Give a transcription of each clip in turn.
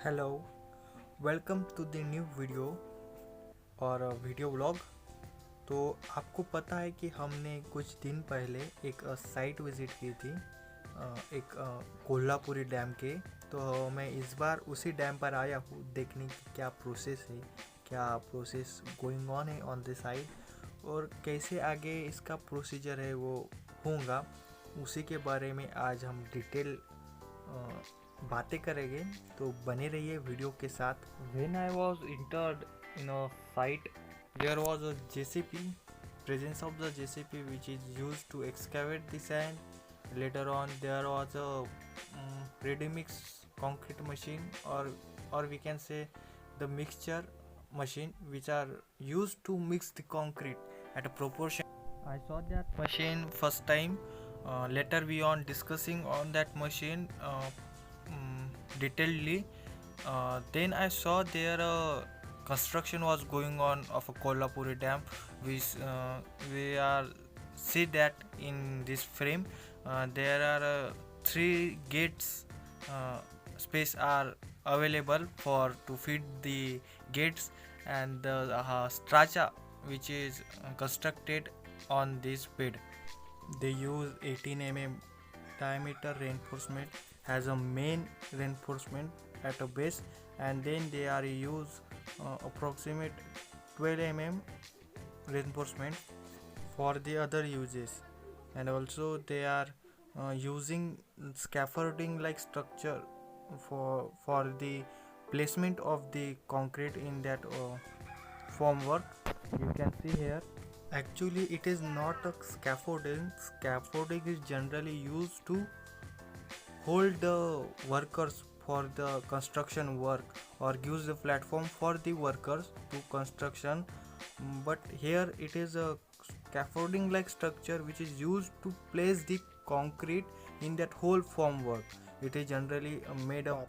Hello welcome to the new video और video vlog. तो आपको पता है कि हमने कुछ दिन पहले एक साइट विज़िट की थी, एक कोल्हापुरी डैम के। तो मैं इस बार उसी डैम पर आया हूँ देखने की क्या प्रोसेस है, क्या प्रोसेस गोइंग ऑन है ऑन द साइट और कैसे आगे इसका प्रोसीजर है वो होगा। उसी के बारे में आज हम डिटेल बातें करेंगे, तो बने रहिए वीडियो के साथ। When I was entered in a site, there was a JCP, presence of the JCP which is used to excavate the sand. Later on, there was a ready-mix concrete machine, or we can say the mixture machine, which are used to mix the concrete at a proportion. I saw that machine first time. Later we on discussing on that machine detailedly. Then I saw there construction was going on of a Kolhapuri dam, which we are see that in this frame. There are three gates space are available for to feed the gates, and the structure which is constructed on this bed. They use 18 mm diameter reinforcement as a main reinforcement at a base, and then they are use approximate 12 mm reinforcement for the other uses. And also they are using scaffolding like structure for the placement of the concrete in that formwork. You can see here. Actually, it is not a scaffolding. Scaffolding is generally used to hold the workers for the construction work or gives the platform for the workers to construction. But here it is a scaffolding like structure which is used to place the concrete in that whole formwork. It is generally made of.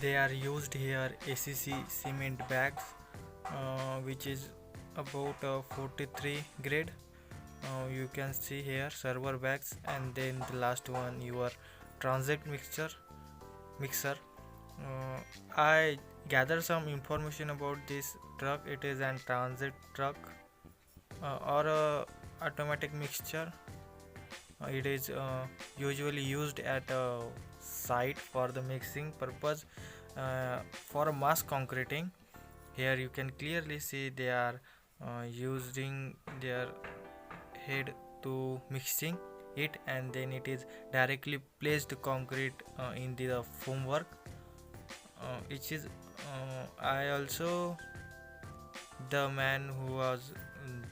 They are used here ACC cement bags, which is about 43 grade. You can see here server bags, and then the last one your transit mixer. I gather some information about this truck. It is an transit truck or a automatic mixture. It is usually used at a site for the mixing purpose, for mass concreting. Here you can clearly see they are using their head to mixing it, and then it is directly placed concrete in the formwork. Which is I also, the man who was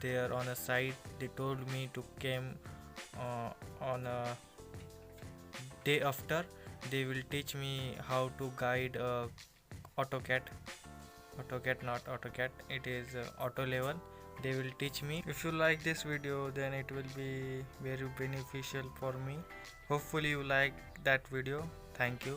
there on a site, they told me to came on a day after. They will teach me how to guide AutoCAD. AutoCAD, not AutoCAD, it is auto level. They will teach me. If you like this video, then it will be very beneficial for me. Hopefully you like that video. Thank you.